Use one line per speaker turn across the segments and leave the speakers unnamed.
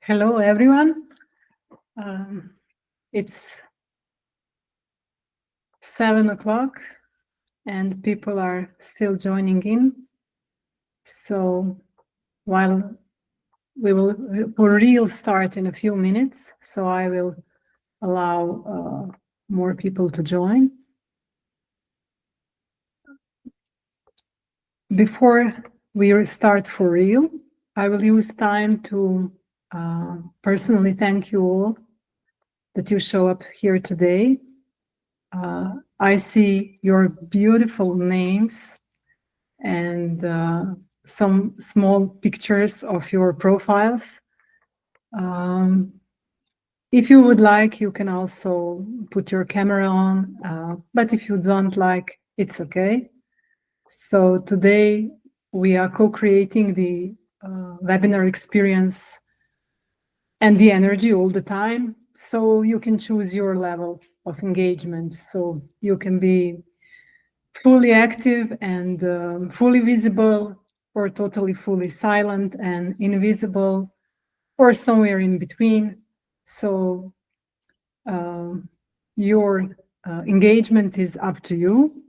Hello, everyone. It's 7 o'clock and people are still joining in. So while we will for real start in a few minutes, so I will allow more people to join. Before we start for real, I will use time to personally thank you all that you show up here today. I see your beautiful names and some small pictures of your profiles. If you would like, you can also put your camera on, but if you don't like, it's okay. So today we are co-creating the webinar experience and the energy all the time. So you can choose your level of engagement. So you can be fully active and fully visible, or totally fully silent and invisible, or somewhere in between. So your engagement is up to you.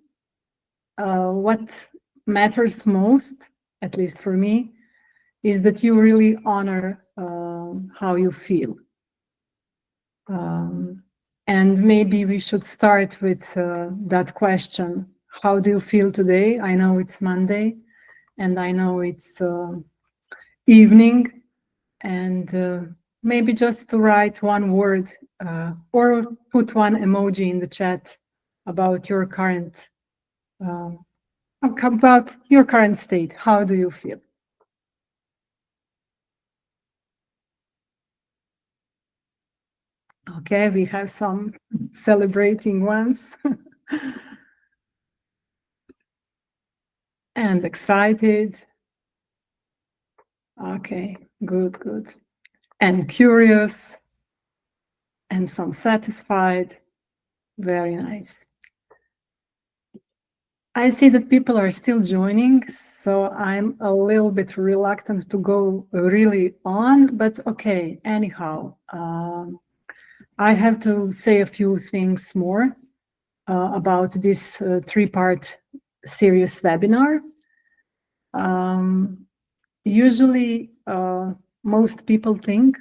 What matters most, at least for me, is that you really honor how you feel. And maybe we should start with that question. How do you feel today? I know it's Monday and I know it's evening, and maybe just to write one word or put one emoji in the chat about your current state. How do you feel? Okay, we have some celebrating ones. And excited. Okay, good. And curious. And some satisfied. Very nice. I see that people are still joining, so I'm a little bit reluctant to go really on, but okay, anyhow. I have to say a few things more about this three-part series webinar. Usually, most people think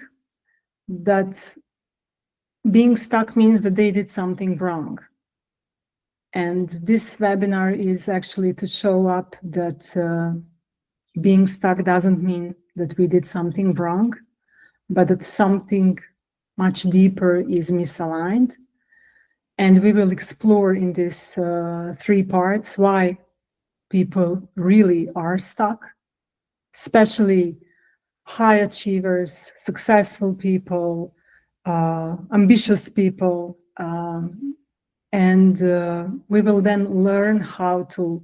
that being stuck means that they did something wrong. And this webinar is actually to show up that being stuck doesn't mean that we did something wrong, but that something much deeper is misaligned. And we will explore in these three parts why people really are stuck, especially high achievers, successful people, ambitious people. And we will then learn how to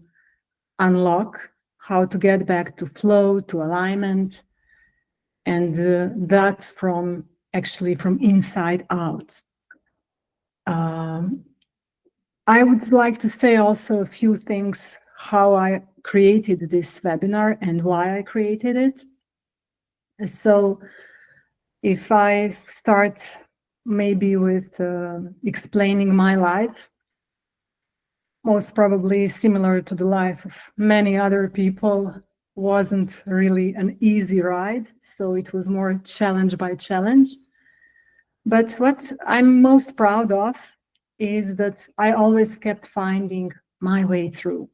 unlock, how to get back to flow, to alignment, and that from inside out. I would like to say also a few things how I created this webinar and why I created it. So if I start maybe with explaining my life, most probably similar to the life of many other people, wasn't really an easy ride. So it was more challenge by challenge. But what I'm most proud of is that I always kept finding my way through.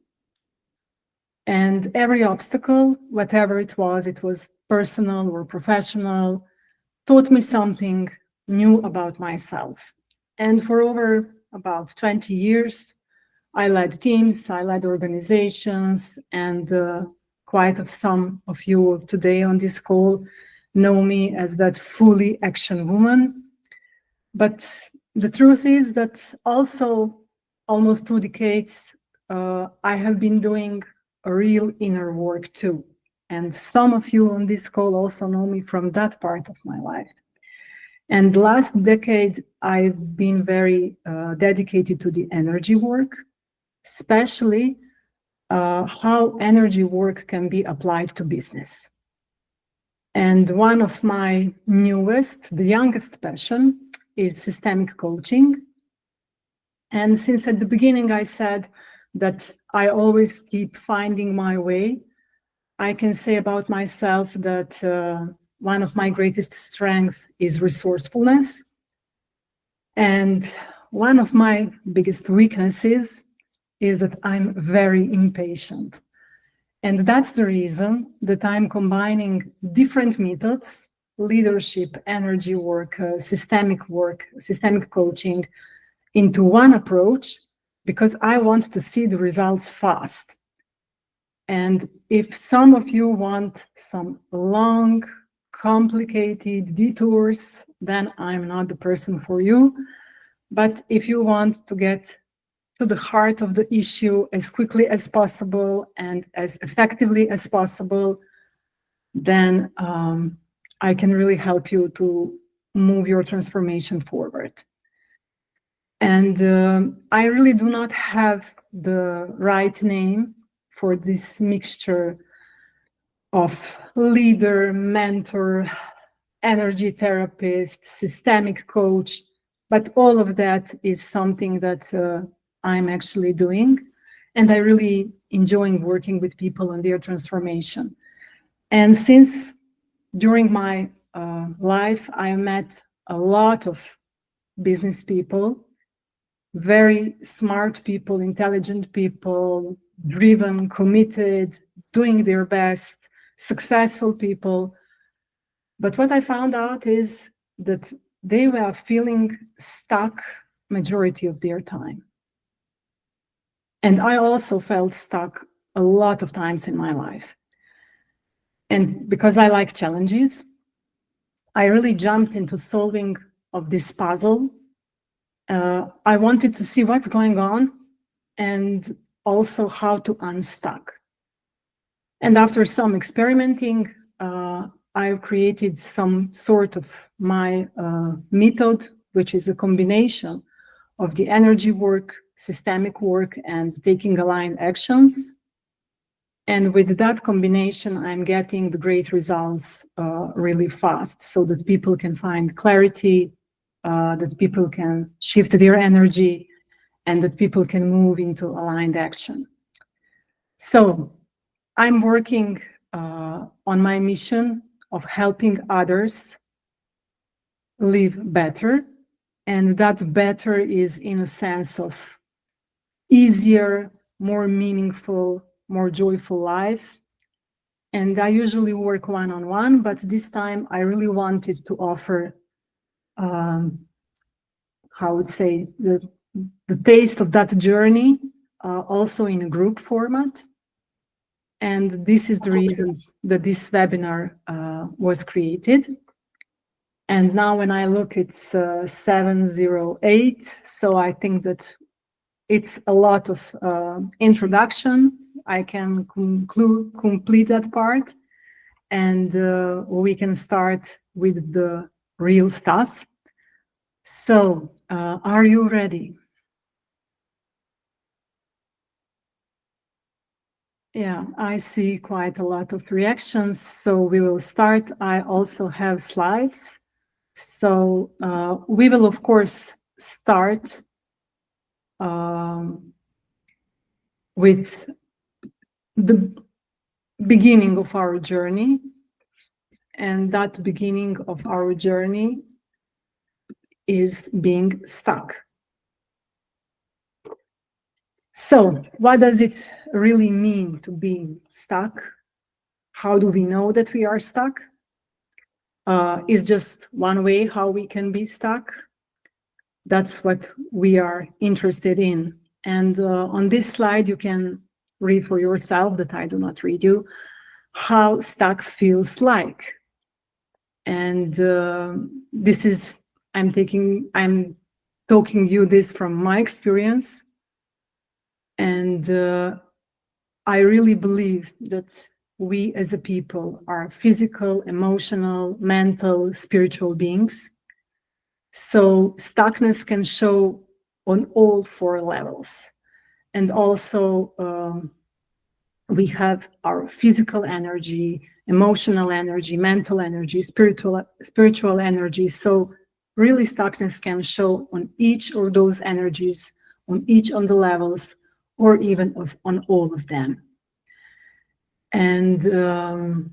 And every obstacle, whatever it was personal or professional, taught me something new about myself. And for over about 20 years, I led teams, I led organizations, and quite of some of you today on this call know me as that fully action woman. But the truth is that also almost 2 decades, I have been doing a real inner work too. And some of you on this call also know me from that part of my life. And last decade, I've been very dedicated to the energy work, especially how energy work can be applied to business. And one of my newest, the youngest passion is systemic coaching. And since at the beginning I said that I always keep finding my way, I can say about myself that one of my greatest strengths is resourcefulness. And one of my biggest weaknesses is that I'm very impatient. And that's the reason that I'm combining different methods, leadership, energy work, systemic coaching, into one approach, because I want to see the results fast. And if some of you want some long, complicated detours, then I'm not the person for you. But if you want to get to the heart of the issue as quickly as possible and as effectively as possible, then I can really help you to move your transformation forward. And I really do not have the right name for this mixture of leader, mentor, energy therapist, systemic coach, but all of that is something that I'm actually doing. And I really enjoying working with people on their transformation. And since during my life, I met a lot of business people, very smart people, intelligent people, driven, committed, doing their best, successful people. But what I found out is that they were feeling stuck majority of their time. And I also felt stuck a lot of times in my life. And because I like challenges, I really jumped into solving of this puzzle. I wanted to see what's going on and also how to unstuck. And after some experimenting, I've created some sort of my method, which is a combination of the energy work, systemic work, and taking aligned actions. And with that combination, I'm getting the great results really fast so that people can find clarity, that people can shift their energy, and that people can move into aligned action. So I'm working on my mission of helping others live better. And that better is in a sense of easier, more meaningful, more joyful life. And I usually work one-on-one, but this time I really wanted to offer, how I would say, the taste of that journey also in a group format. And this is the reason that this webinar was created. And now when I look, it's 7:08. So I think that it's a lot of introduction. I can complete that part. And we can start with the real stuff. So are you ready? Yeah, I see quite a lot of reactions. So we will start. I also have slides. So we will, of course, start with the beginning of our journey. And that beginning of our journey is being stuck. So what does it really mean to be stuck? How do we know that we are stuck? Is just one way how we can be stuck. That's what we are interested in. And on this slide, you can read for yourself, that I do not read you, how stuck feels like. And this is, I'm talking you this from my experience. And I really believe that we as a people are physical, emotional, mental, spiritual beings. So stuckness can show on all 4 levels. And also We have our physical energy, emotional energy, mental energy, spiritual energy. So really stuckness can show on each of those energies, on each of the levels, or even on all of them. And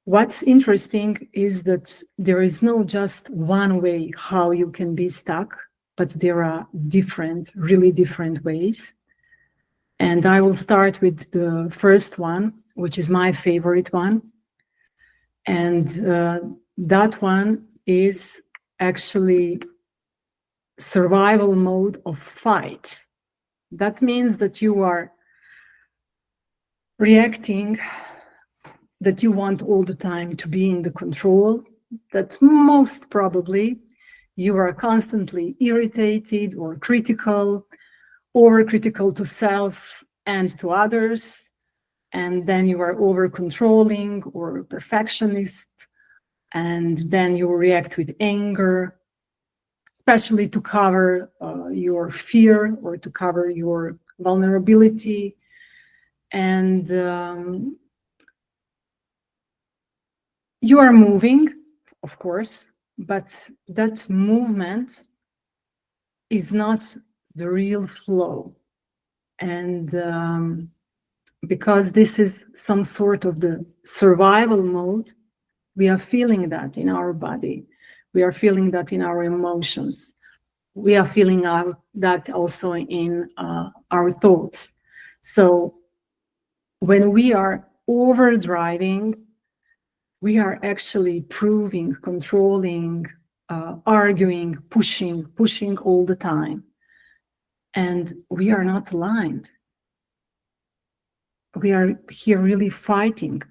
what's interesting is that there is no just one way how you can be stuck, but there are different, really different ways. And I will start with the first one, which is my favorite one. And that one is actually survival mode of fight. That means that you are reacting, that you want all the time to be in the control, that most probably you are constantly irritated or critical, overcritical to self and to others, and then you are over controlling or perfectionist, and then you react with anger, especially to cover your fear or to cover your vulnerability. And you are moving, of course, but that movement is not the real flow. And because this is some sort of the survival mode, we are feeling that in our body. We are feeling that in our emotions. We are feeling that also in our thoughts. So when we are overdriving, we are actually proving, controlling, arguing, pushing all the time. And we are not aligned. We are here really fighting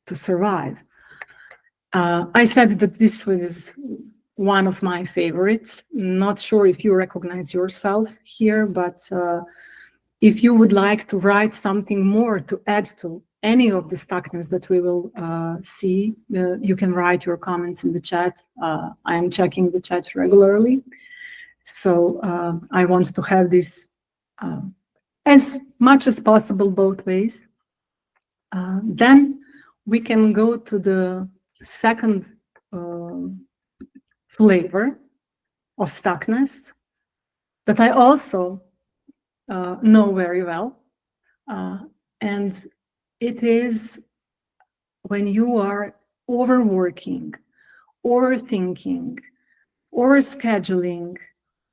to survive. I said that this was one of my favorites. Not sure if you recognize yourself here, but if you would like to write something more to add to any of the stuckness that we will see, you can write your comments in the chat. I am checking the chat regularly. So I want to have this as much as possible both ways. Then we can go to the second flavor of stuckness that I also know very well. And it is when you are overworking, overthinking, overscheduling,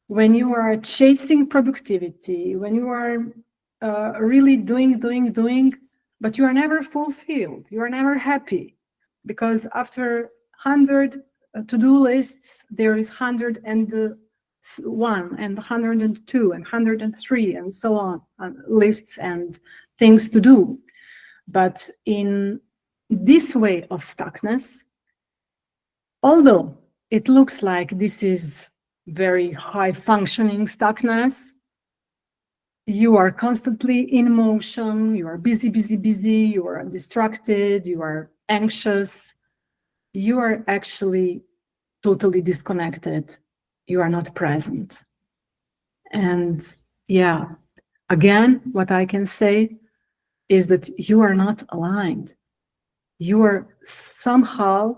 when you are chasing productivity, when you are really doing, but you are never fulfilled, you are never happy, because after 100 to-do lists, there is 101 and 102 and 103 and so on, lists and things to do. But in this way of stuckness, although it looks like this is very high functioning stuckness, you are constantly in motion, you are busy, you are distracted, you are anxious, you are actually totally disconnected, you are not present. And yeah, again, what I can say is that you are not aligned. You are somehow,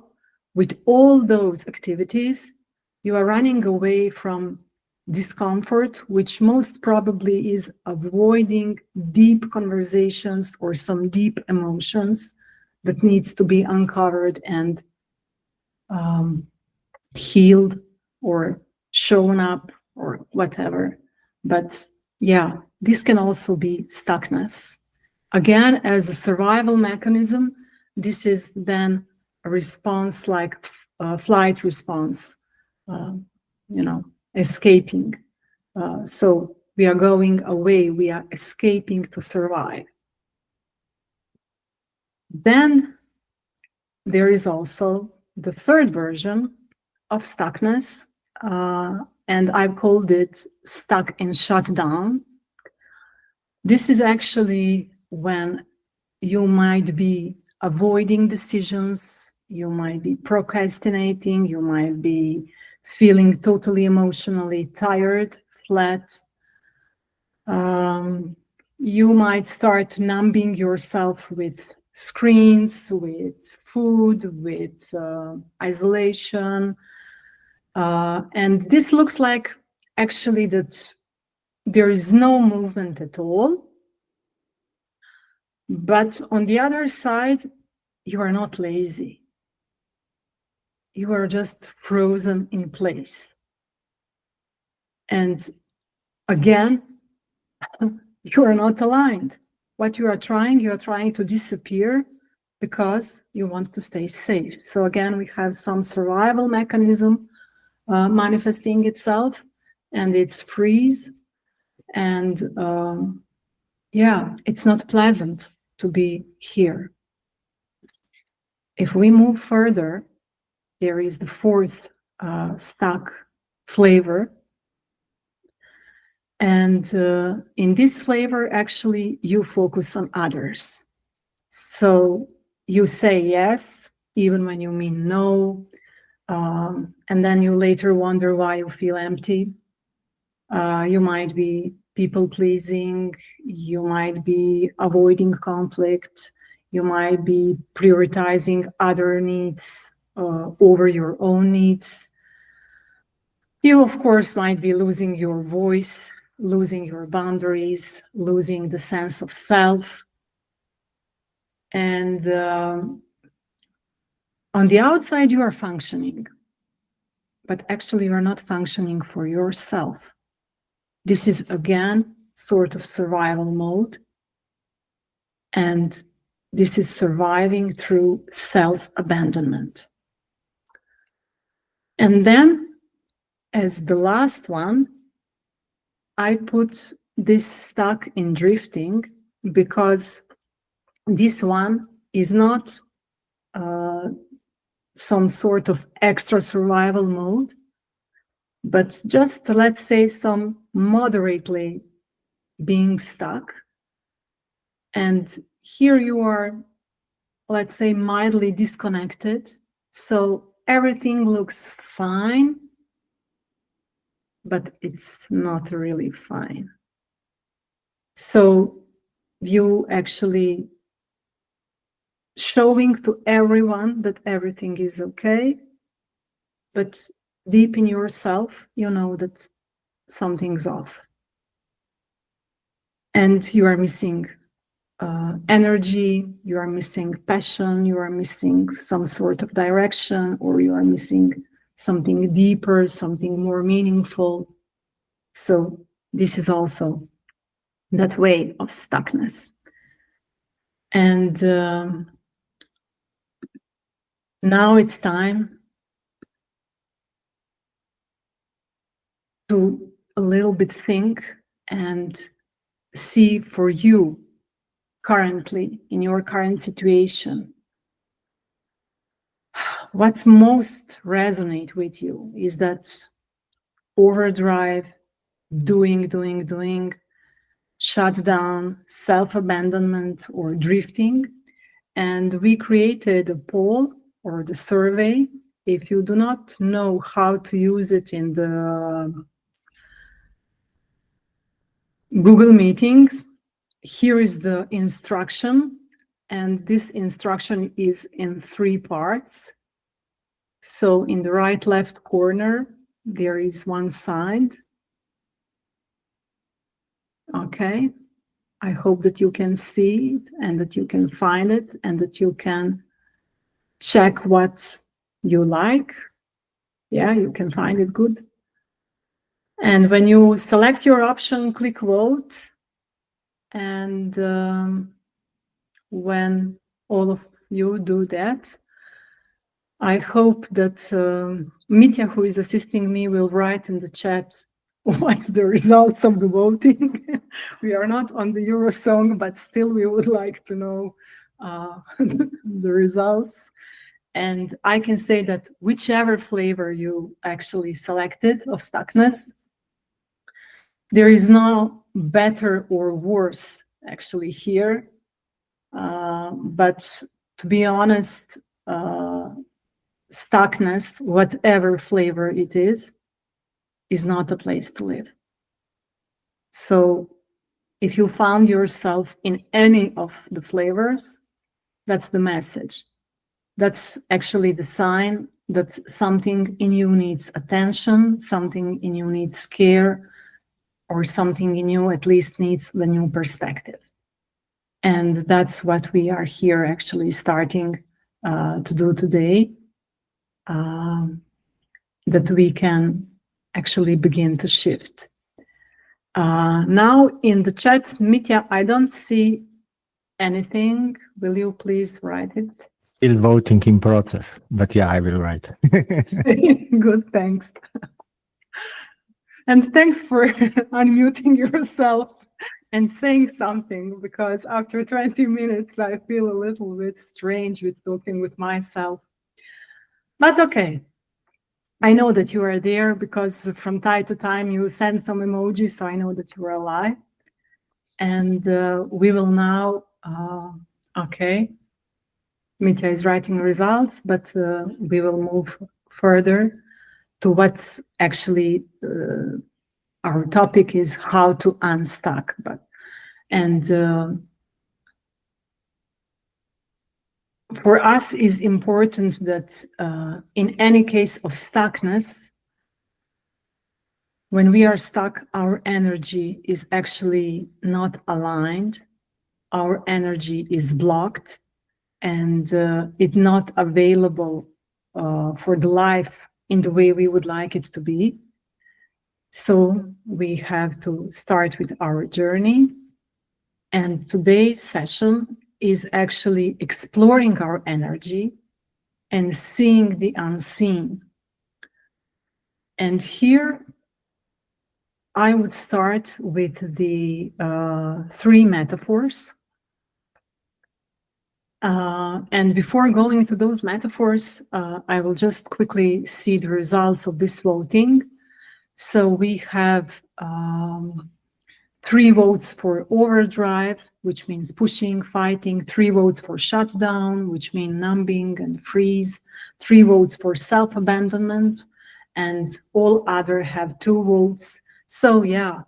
with all those activities, you are running away from discomfort, which most probably is avoiding deep conversations or some deep emotions that needs to be uncovered and healed or shown up or whatever. But yeah, this can also be stuckness. Again, as a survival mechanism, this is then a response like flight response, escaping. So we are going away, we are escaping to survive. Then there is also the third version of stuckness, and I've called it stuck and shut down. This is actually when you might be avoiding decisions, you might be procrastinating, you might be feeling totally emotionally tired, flat. You might start numbing yourself with screens, with food, with isolation. And this looks like actually that there is no movement at all. But on the other side, you are not lazy. You are just frozen in place. And again, you are not aligned. What you are trying to disappear because you want to stay safe. So again, we have some survival mechanism manifesting itself, and it's freeze. And yeah, it's not pleasant to be here. If we move further, there is the fourth stuck flavor. And in this flavor, actually, you focus on others. So you say yes, even when you mean no. And then you later wonder why you feel empty. You might be people-pleasing. You might be avoiding conflict. You might be prioritizing other needs over your own needs. You, of course, might be losing your voice, losing your boundaries, losing the sense of self. And on the outside, you are functioning, but actually you are not functioning for yourself. This is, again, sort of survival mode. And this is surviving through self-abandonment. And then, as the last one, I put this stuck in drifting because this one is not some sort of extra survival mode, but just, let's say, some moderately being stuck. And here you are, let's say, mildly disconnected. So everything looks fine, but it's not really fine. So you actually showing to everyone that everything is okay, but deep in yourself, you know that something's off. And you are missing energy, you are missing passion, you are missing some sort of direction, or you are missing something deeper, something more meaningful. So this is also that way of stuckness. And now it's time to a little bit think and see for you currently, in your current situation, what's most resonate with you. Is that overdrive, doing, shut down, self-abandonment, or drifting? And we created a poll or the survey. If you do not know how to use it in the Google meetings, here is the instruction. And this instruction is in 3 parts. So in the right left corner, there is one side. Okay. I hope that you can see it and that you can find it and that you can check what you like. Yeah, you can find it good. And when you select your option, click vote. And when all of you do that, I hope that Mitya, who is assisting me, will write in the chat what's the results of the voting. We are not on the Eurosong, but still we would like to know the results. And I can say that whichever flavor you actually selected of stuckness, there is no better or worse actually here. But to be honest, stuckness, whatever flavor it is not a place to live. So If you found yourself in any of the flavors, that's the message. That's actually the sign that something in you needs attention, something in you needs care, or something in you at least needs the new perspective. And that's what we are here actually starting to do today, that we can actually begin to shift. Now in the chat, Mitya, I don't see anything. Will you please write it?
Still voting in process, but yeah, I will write.
Good, thanks. And thanks for unmuting yourself and saying something, because after 20 minutes, I feel a little bit strange with talking with myself. But okay, I know that you are there because from time to time you send some emojis, so I know that you are alive. And we will now, okay, Mitya is writing results, but we will move further to what's actually our topic is how to unstuck. And for us is important that in any case of stuckness, when we are stuck, our energy is actually not aligned. Our energy is blocked and it's not available for the life in the way we would like it to be. So we have to start with our journey. And today's session is actually exploring our energy and seeing the unseen. And here I would start with the 3 metaphors. And before going to those metaphors, I will just quickly see the results of this voting. So we have 3 votes for overdrive, which means pushing, fighting, 3 votes for shutdown, which mean numbing and freeze, 3 votes for self-abandonment, and all other have 2 votes. So yeah,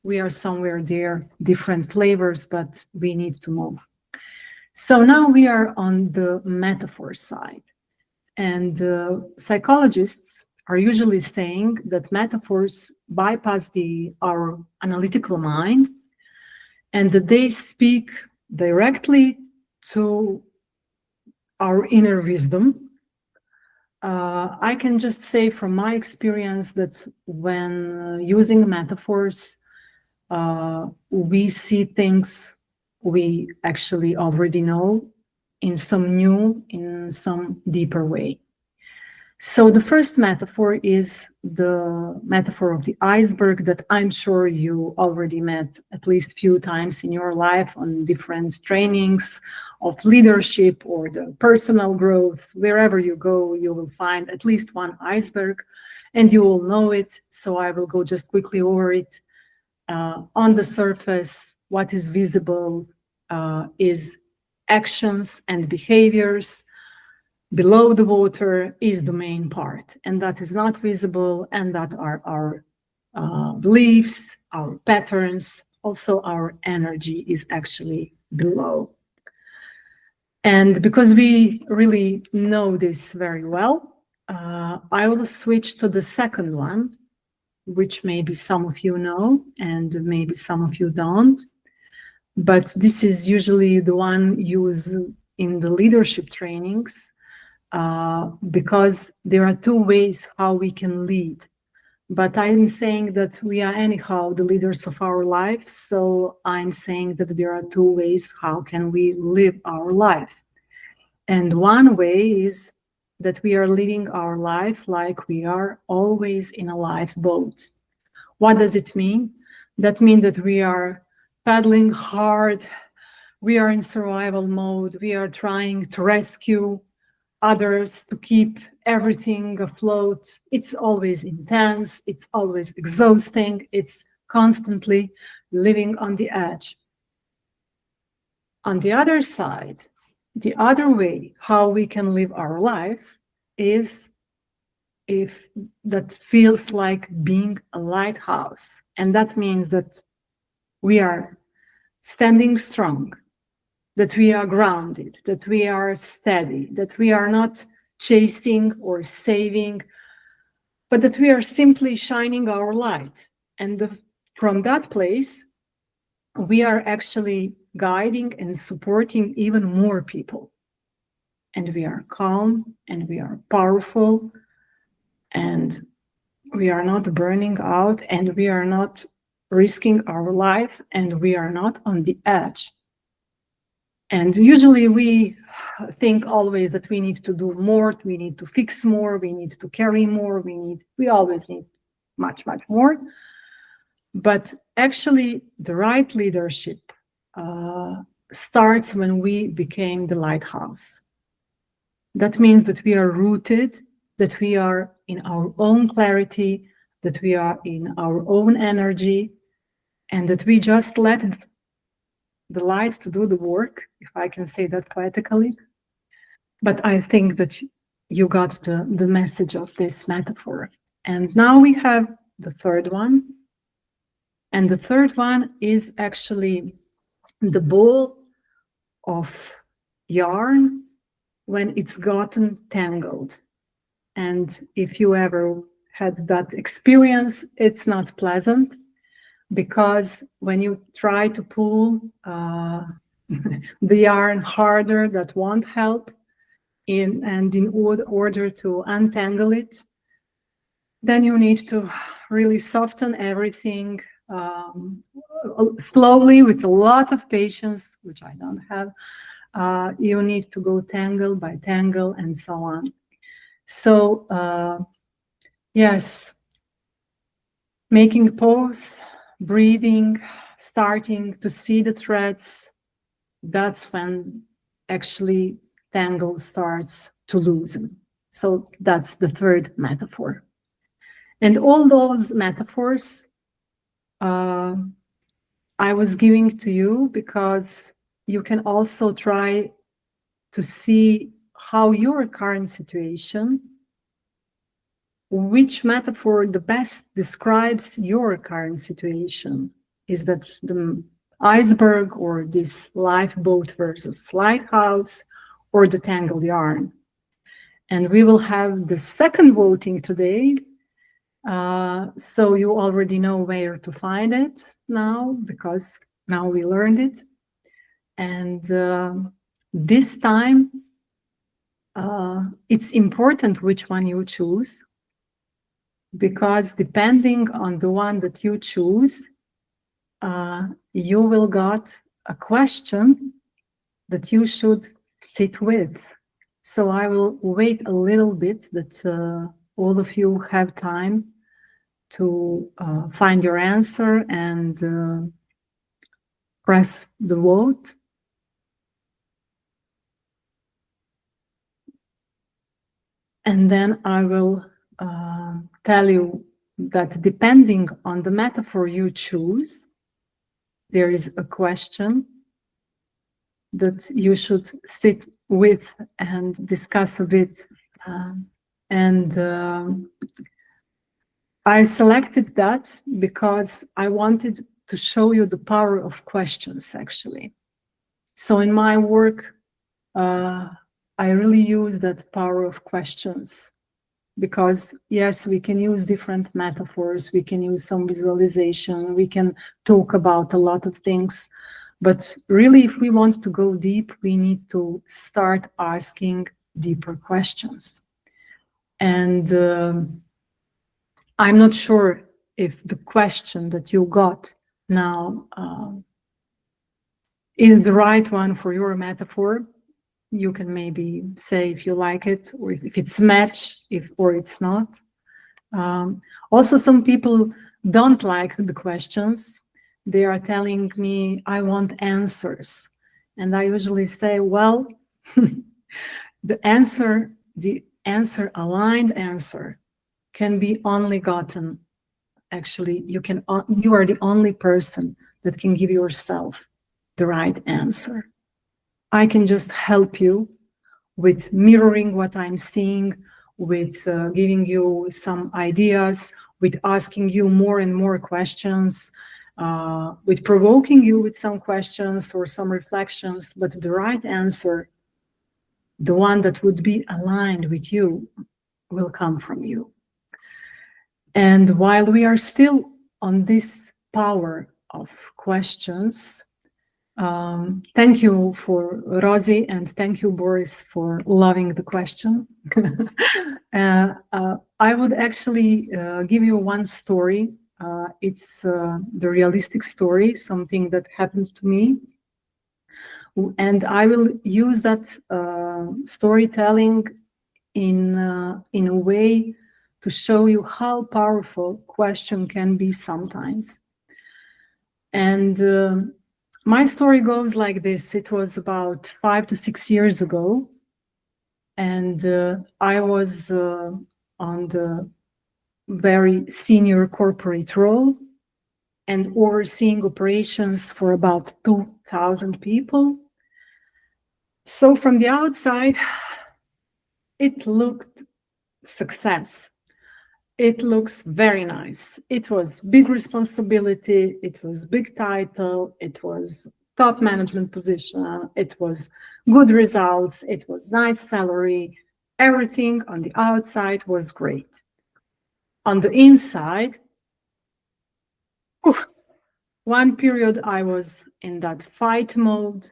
we are somewhere there, different flavors, but we need to move. So now we are on the metaphor side. And psychologists are usually saying that metaphors bypass our analytical mind and that they speak directly to our inner wisdom. I can just say from my experience that when using metaphors, we see things we actually already know in some new, in some deeper way. So the first metaphor is the metaphor of the iceberg that I'm sure you already met at least a few times in your life on different trainings of leadership or the personal growth. Wherever you go, you will find at least one iceberg and you will know it. So I will go just quickly over it. On the surface, what is visible is actions and behaviors. Below the water is the main part, and that is not visible, and that are our beliefs, our patterns, also our energy is actually below. And because we really know this very well, I will switch to the second one, which maybe some of you know, and maybe some of you don't. But this is usually the one used in the leadership trainings because there are 2 ways how we can lead. But I'm saying that we are anyhow the leaders of our life. So I'm saying that there are 2 ways how can we live our life. And one way is that we are living our life like we are always in a lifeboat. What does it mean? That means that we are paddling hard, we are in survival mode, we are trying to rescue others, to keep everything afloat. It's always intense, it's always exhausting, it's constantly living on the edge. On the other side, the other way how we can live our life is if that feels like being a lighthouse. And that means that we are standing strong, that we are grounded, that we are steady, that we are not chasing or saving, but that we are simply shining our light. And from that place, we are actually guiding and supporting even more people. And we are calm, and we are powerful, and we are not burning out, and we are not risking our life, and we are not on the edge. And usually we think always that we need to do more, we need to fix more, we need to carry more, we always need much, much more. But actually, the right leadership starts when we became the lighthouse. That means that we are rooted, that we are in our own clarity, that we are in our own energy, and that we just let the light to do the work, if I can say that poetically. But I think that you got the message of this metaphor. And now we have the third one. And the third one is actually the ball of yarn when it's gotten tangled. And if you ever had that experience, it's not pleasant, because when you try to pull the yarn harder, that won't help. In order to untangle it, then you need to really soften everything slowly, with a lot of patience, which I don't have. You need to go tangle by tangle and so on. So yes, making pause, breathing, starting to see the threads, that's when actually Tangle starts to loosen. So that's the third metaphor. And all those metaphors I was giving to you because you can also try to see how your current situation, which metaphor the best describes your current situation. Is that the iceberg, or this lifeboat versus lighthouse, or the tangled yarn? And we will have the second voting today. So you already know where to find it now, because now we learned it. And this time, it's important which one you choose, because depending on the one that you choose, you will got a question that you should sit with. So I will wait a little bit that all of you have time to find your answer and press the vote. And then I will tell you that depending on the metaphor you choose, there is a question that you should sit with and discuss a bit. I selected that because I wanted to show you the power of questions, actually. So in my work, I really use that power of questions, because yes, we can use different metaphors, we can use some visualization, we can talk about a lot of things, but really, if we want to go deep, we need to start asking deeper questions. And I'm not sure if the question that you got now is the right one for your metaphor. You can maybe say if you like it, or if it's match, or it's not. Also, some people don't like the questions. They are telling me, I want answers. And I usually say, well, the answer, aligned answer, can be only gotten. Actually, you are the only person that can give yourself the right answer. I can just help you with mirroring what I'm seeing, with giving you some ideas, with asking you more and more questions, with provoking you with some questions or some reflections, but the right answer, the one that would be aligned with you, will come from you. And while we are still on this power of questions, thank you for Rosie, and thank you, Boris, for loving the question. I would actually give you one story. It's the realistic story, something that happened to me. And I will use that storytelling in a way to show you how powerful question can be sometimes. And my story goes like this. It was about 5 to 6 years ago, and I was on the very senior corporate role and overseeing operations for about 2,000 people. So from the outside, it looked success. It looks very nice. It was big responsibility. It was big title. It was top management position. It was good results. It was nice salary. Everything on the outside was great. On the inside, one period I was in that fight mode.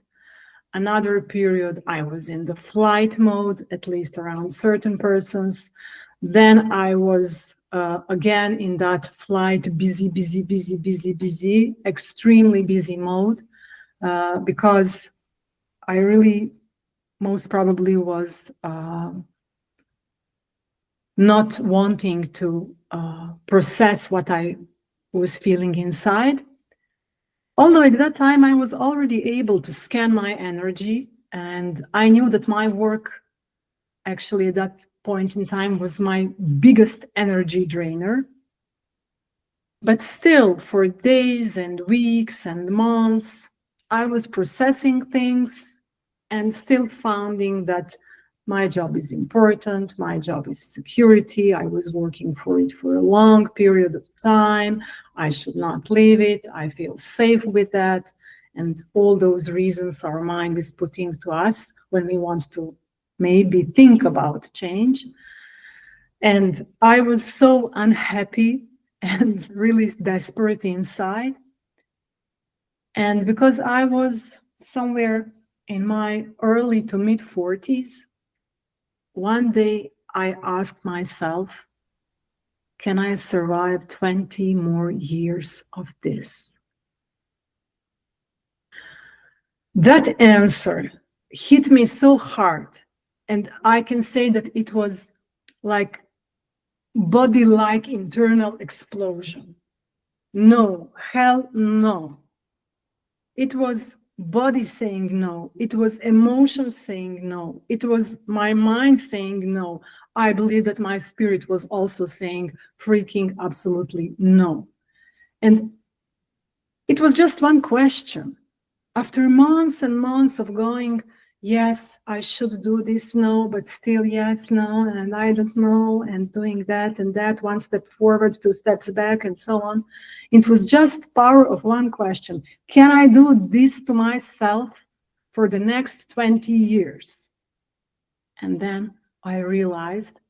Another period I was in the flight mode, at least around certain persons. Then I was again in that flight, busy, extremely busy mode, because I really most probably was not wanting to process what I was feeling inside. Although at that time I was already able to scan my energy, and I knew that my work actually at that point in time was my biggest energy drainer. But still, for days and weeks and months, I was processing things and still finding that my job is important, my job is security, I was working for it for a long period of time, I should not leave it, I feel safe with that, and all those reasons our mind is putting to us when we want to maybe think about change. And I was so unhappy and really desperate inside. And because I was somewhere in my early to mid 40s, one day I asked myself, can I survive 20 more years of this? That answer hit me so hard. And I can say that it was like body-like internal explosion. No, hell no. It was body saying no. It was emotion saying no. It was my mind saying no. I believe that my spirit was also saying freaking absolutely no. And it was just one question. After months and months of going, yes, I should do this, no, but still yes, no, and I don't know, and doing that and that, one step forward, two steps back, and so on. It was just power of one question. Can I do this to myself for the next 20 years? And then I realized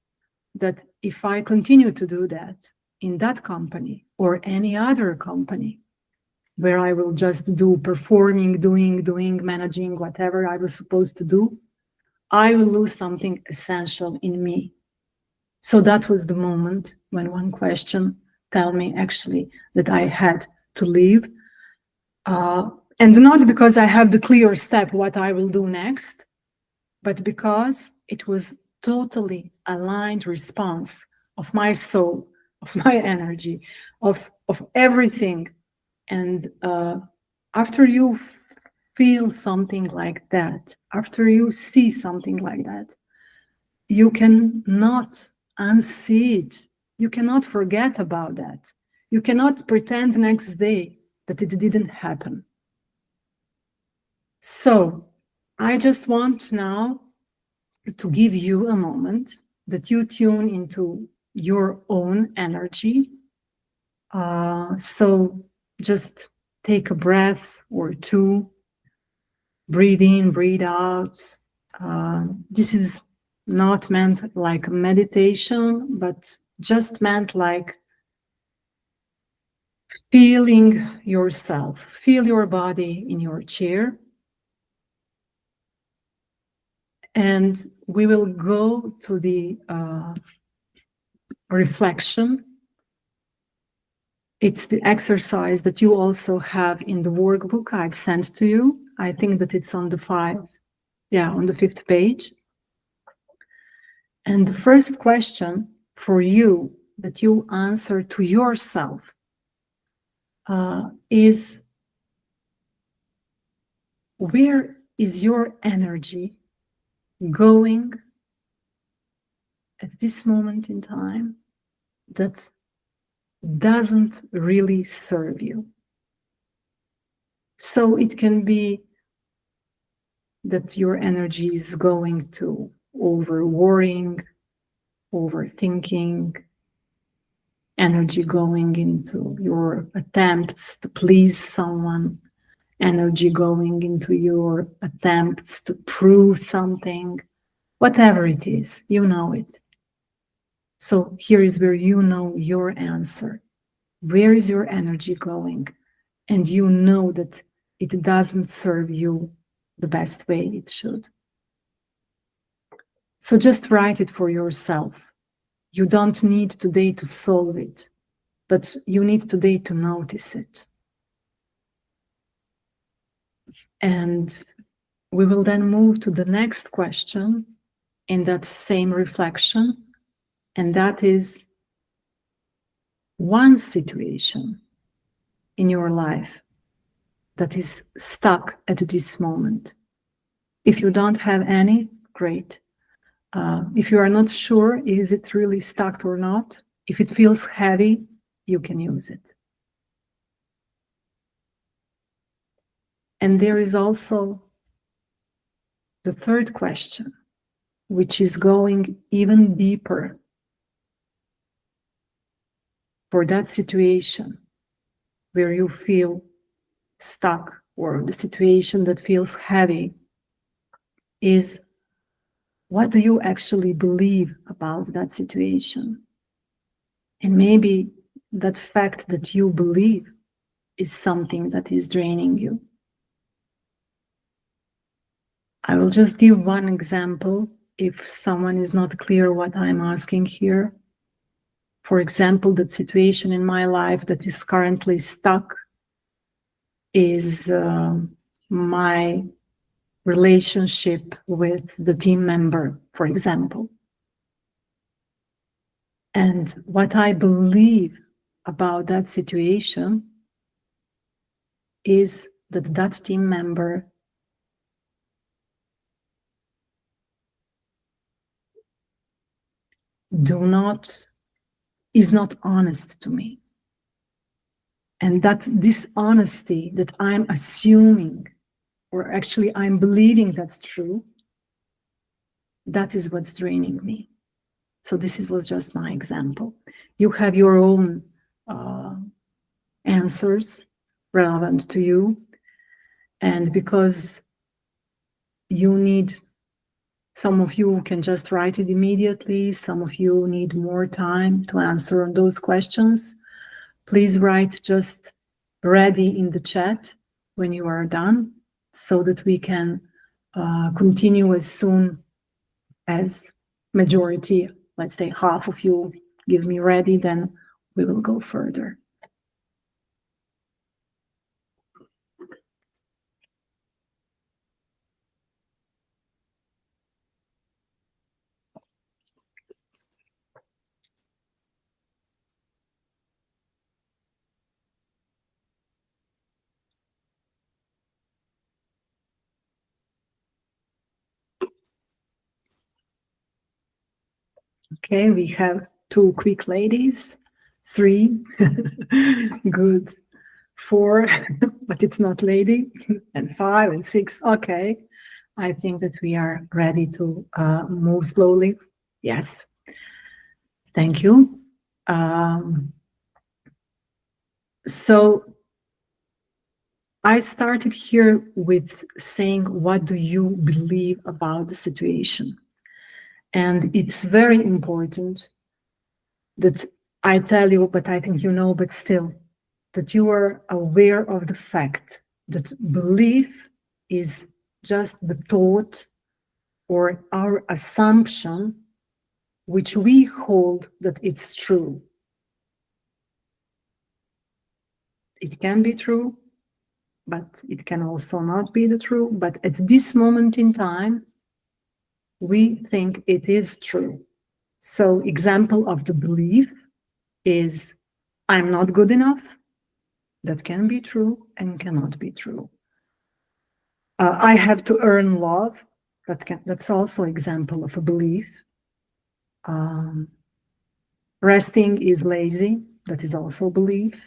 that if I continue to do that in that company or any other company, where I will just do performing, doing, managing, whatever I was supposed to do, I will lose something essential in me. So that was the moment when one question told me actually that I had to leave. And not because I have the clear step what I will do next, but because it was totally aligned response of my soul, of my energy, of everything. And after you feel something like that, after you see something like that, you cannot unsee it. You cannot forget about that. You cannot pretend next day that it didn't happen. So I just want now to give you a moment that you tune into your own energy. So just take a breath or two, breathe in, breathe out. This is not meant like a meditation, but just meant like feeling yourself. Feel your body in your chair. And we will go to the reflection. It's the exercise that you also have in the workbook I've sent to you. I think that it's on the 5th page. And the first question for you that you answer to yourself is, where is your energy going at this moment in time that doesn't really serve you? So it can be that your energy is going to over worrying, overthinking, energy going into your attempts to please someone, energy going into your attempts to prove something, whatever it is, you know it. So here is where you know your answer. Where is your energy going? And you know that it doesn't serve you the best way it should. So just write it for yourself. You don't need today to solve it, but you need today to notice it. And we will then move to the next question in that same reflection, and that is one situation in your life that is stuck at this moment. If you don't have any, great. If you are not sure, is it really stuck or not? If it feels heavy, you can use it. And there is also the third question, which is going even deeper for that situation where you feel stuck, or the situation that feels heavy, is, what do you actually believe about that situation? And maybe that fact that you believe is something that is draining you. I will just give one example if someone is not clear what I'm asking here. For example, that situation in my life that is currently stuck is my relationship with the team member, for example. And what I believe about that situation is that that team member is not honest to me. And that dishonesty that I'm assuming, or actually I'm believing that's true, that is what's draining me. So this was just my example. You have your own answers relevant to you. And because you need, some of you can just write it immediately, some of you need more time to answer on those questions, please write just ready in the chat when you are done, so that we can continue as soon as majority, let's say half of you give me ready, then we will go further. Okay, we have 2 quick ladies, 3, good, 4, but it's not lady, and 5 and 6, okay. I think that we are ready to move slowly. Yes, thank you. So I started here with saying, what do you believe about the situation? And it's very important that I tell you, but I think you know, but still, that you are aware of the fact that belief is just the thought or our assumption which we hold that it's true. It can be true, but it can also not be the true. But at this moment in time, we think it is true. So example of the belief is, I'm not good enough. That can be true and cannot be true. I have to earn love. That's also example of a belief. Resting is lazy. That is also a belief.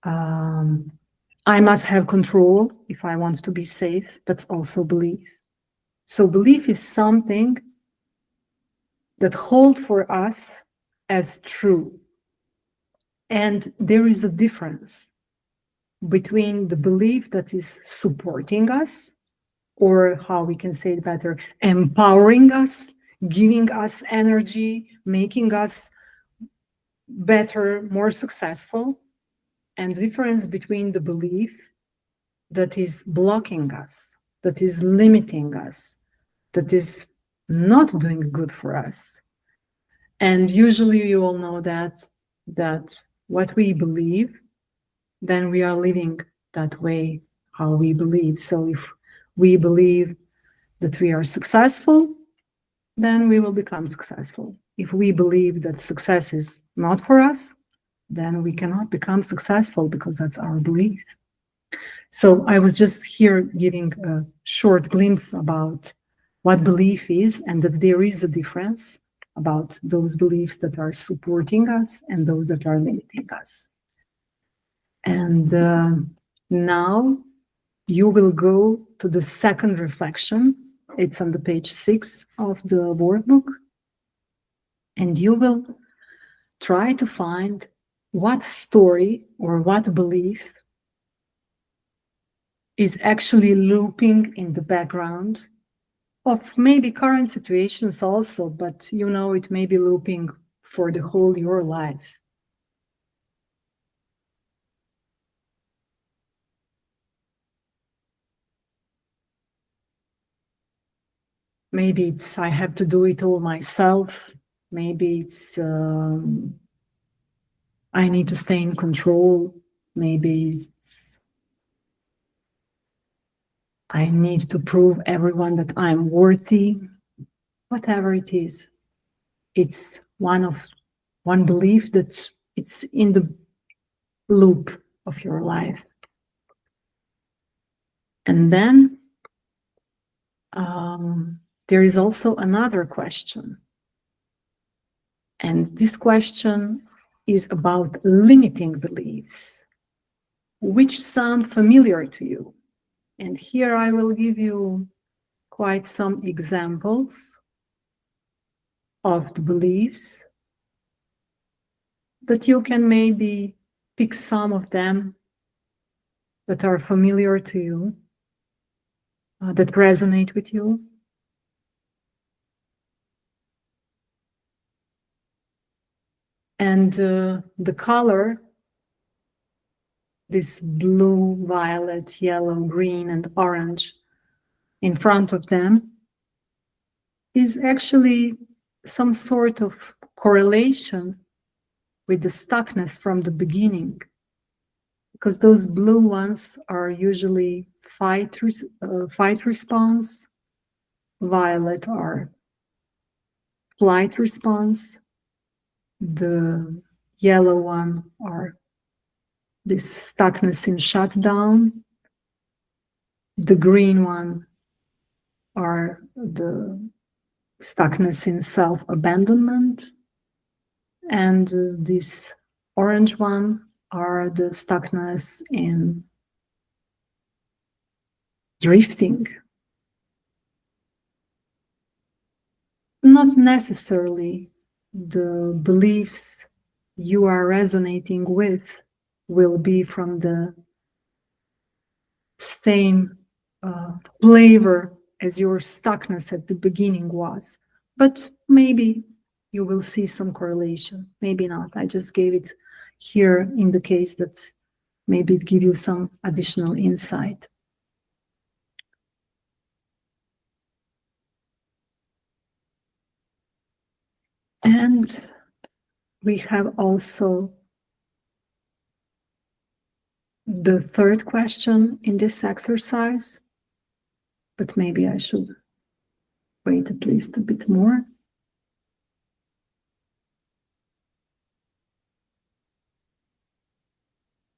I must have control if I want to be safe. That's also belief. So belief is something that hold for us as true. And there is a difference between the belief that is supporting us, or how we can say it better, empowering us, giving us energy, making us better, more successful, and the difference between the belief that is blocking us, that is limiting us, that is not doing good for us. And usually you all know that what we believe, then we are living that way, how we believe. So if we believe that we are successful, then we will become successful. If we believe that success is not for us, then we cannot become successful because that's our belief. So I was just here giving a short glimpse about what belief is, and that there is a difference about those beliefs that are supporting us and those that are limiting us. And now you will go to the second reflection. It's on the page 6 of the workbook. And you will try to find what story or what belief is actually looping in the background of maybe current situations also, but you know, it may be looping for the whole your life. Maybe it's, I have to do it all myself. Maybe it's, I need to stay in control. Maybe it's, I need to prove everyone that I'm worthy. Whatever it is, it's one belief that it's in the loop of your life. And then there is also another question. And this question is about limiting beliefs, which sound familiar to you. And here I will give you quite some examples of the beliefs that you can maybe pick some of them that are familiar to you, that resonate with you. And the color, this blue, violet, yellow, green, and orange in front of them, is actually some sort of correlation with the stuckness from the beginning, because those blue ones are usually fight response, violet are flight response, the yellow one are this stuckness in shutdown, the green one are the stuckness in self-abandonment, and this orange one are the stuckness in drifting. Not necessarily the beliefs you are resonating with will be from the same flavor as your stuckness at the beginning was. But maybe you will see some correlation, maybe not. I just gave it here in the case that maybe it gives you some additional insight. And we have also the third question in this exercise, but maybe I should wait at least a bit more.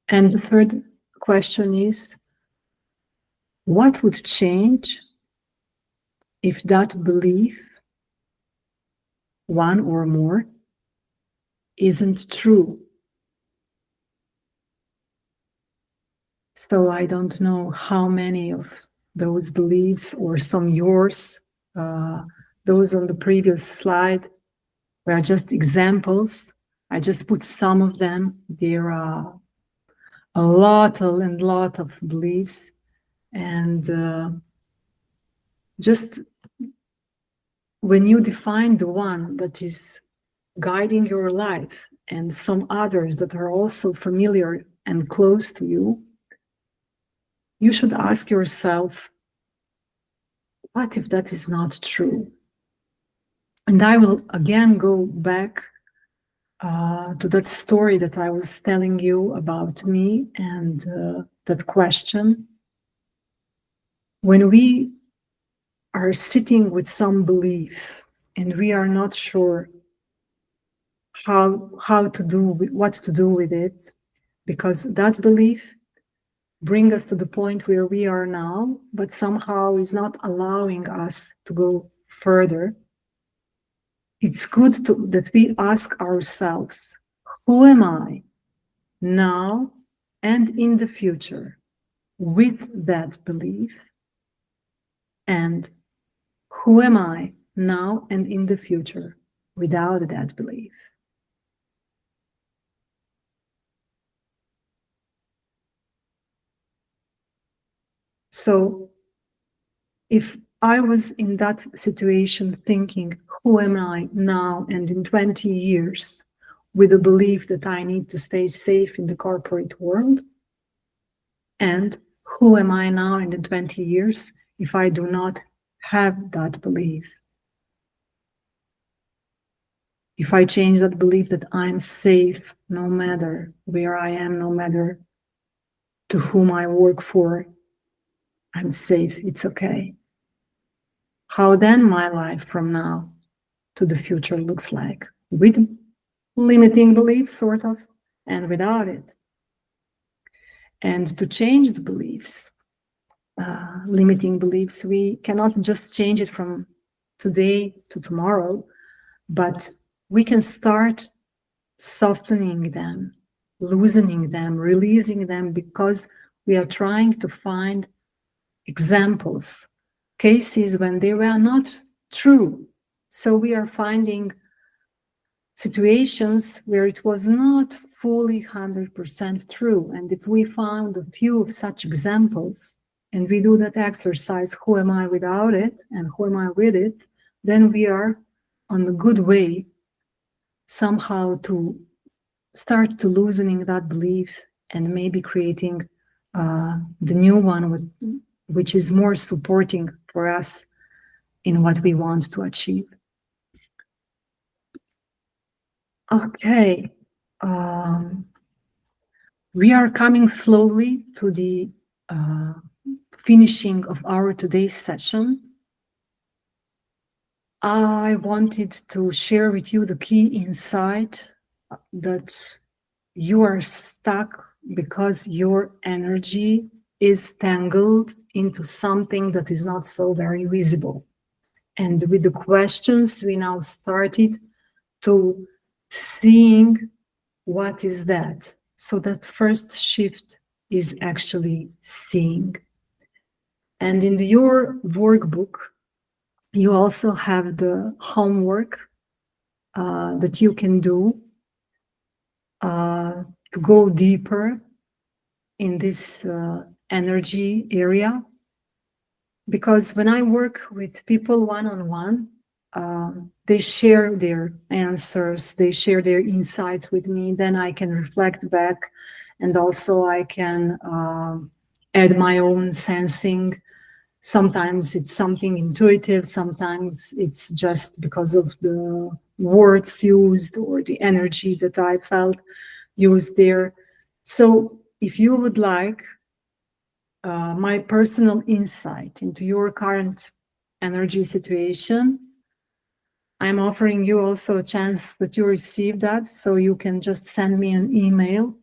And the third question is, what would change if that belief, one or more, isn't true? So I don't know how many of those beliefs or some yours, those on the previous slide were just examples. I just put some of them. There are a lot of beliefs, and just when you define the one that is guiding your life and some others that are also familiar and close to you, you should ask yourself, what if that is not true? And I will again go back to that story that I was telling you about me and that question. When we are sitting with some belief and we are not sure how to do, what to do with it, because that belief brings us to the point where we are now, but somehow is not allowing us to go further. It's good that we ask ourselves, who am I now and in the future with that belief? And who am I now and in the future without that belief? So if I was in that situation thinking, who am I now and in 20 years, with the belief that I need to stay safe in the corporate world, and who am I now and in 20 years if I do not have that belief? If I change that belief that I'm safe no matter where I am, no matter to whom I work for, I'm safe, it's okay. How then my life from now to the future looks like, with limiting beliefs, sort of, and without it. And to change the beliefs, limiting beliefs, we cannot just change it from today to tomorrow, but we can start softening them, loosening them, releasing them, because we are trying to find examples, cases when they were not true. So we are finding situations where it was not fully 100% true. And if we found a few of such examples, and we do that exercise, who am I without it and who am I with it, then we are on a good way somehow to start to loosening that belief and maybe creating the new one, which is more supporting for us in what we want to achieve. Okay, we are coming slowly to the finishing of our today's session. I wanted to share with you the key insight that you are stuck because your energy is tangled into something that is not so very visible. And with the questions, we now started to seeing what is that. So that first shift is actually seeing. And in your workbook, you also have the homework that you can do to go deeper in this energy area. Because when I work with people one-on-one, they share their answers, they share their insights with me, then I can reflect back, and also I can add my own sensing. Sometimes it's something intuitive, sometimes it's just because of the words used or the energy that I felt used there. So if you would like my personal insight into your current energy situation, I'm offering you also a chance that you receive that. So you can just send me an email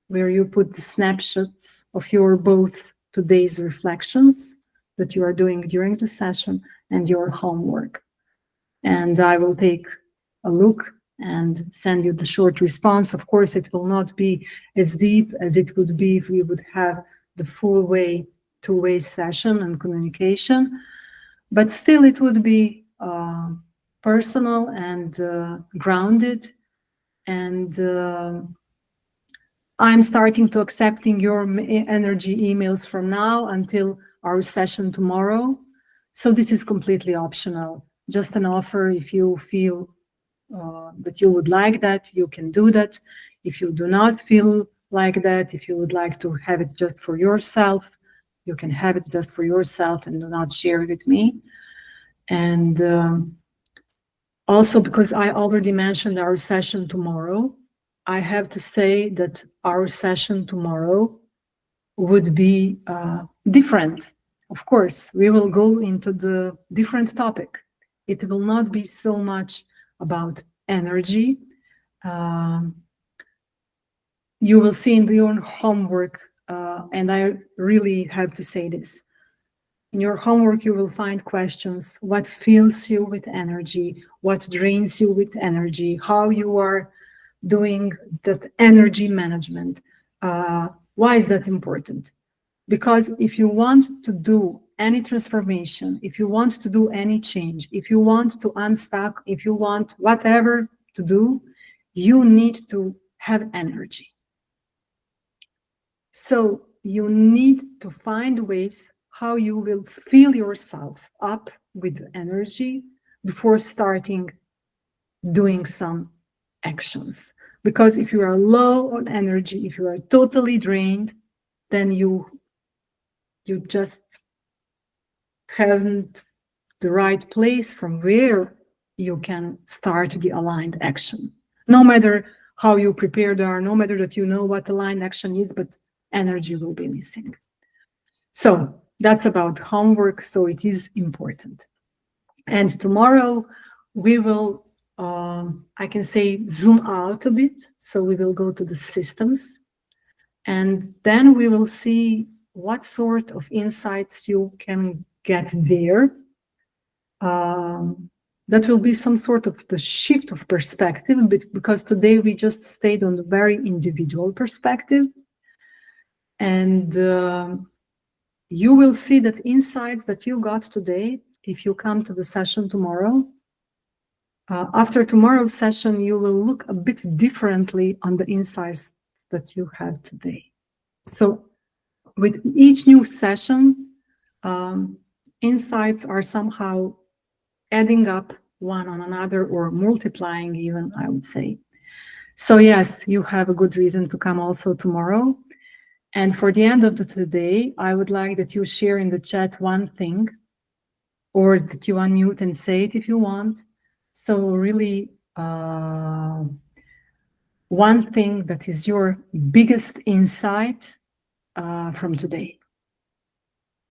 where you put the snapshots of your both today's reflections that you are doing during the session and your homework. And I will take a look and send you the short response. Of course, it will not be as deep as it would be if we would have the full way two-way session and communication, but still it would be personal and grounded. And I'm starting to accepting your energy emails from now until our session tomorrow. So this is completely optional, just an offer. If you feel that you would like that, you can do that. If you do not feel like that, if you would like to have it just for yourself, you can have it just for yourself and do not share it with me. And also, because I already mentioned our session tomorrow, I have to say that our session tomorrow would be different. Of course, we will go into the different topic. It will not be so much about energy. You will see in your homework, and I really have to say this. In your homework, you will find questions: what fills you with energy, what drains you with energy, how you are doing that energy management. Why is that important? Because if you want to do any transformation, if you want to do any change, if you want to unstuck, if you want whatever to do, you need to have energy. So you need to find ways how you will fill yourself up with energy before starting doing some actions. Because if you are low on energy, if you are totally drained, then you just haven't the right place from where you can start the aligned action. No matter how you prepared are, no matter that you know what aligned action is, but energy will be missing. So that's about homework, so it is important. And tomorrow we will, I can say, zoom out a bit. So we will go to the systems, and then we will see what sort of insights you can get there. That will be some sort of the shift of perspective, because today we just stayed on the very individual perspective. And you will see that insights that you got today, if you come to the session tomorrow, after tomorrow's session, you will look a bit differently on the insights that you have today. So with each new session, insights are somehow adding up one on another, or multiplying even, I would say. So yes, you have a good reason to come also tomorrow. And for the end of the day, I would like that you share in the chat one thing, or that you unmute and say it if you want. So really, one thing that is your biggest insight from today.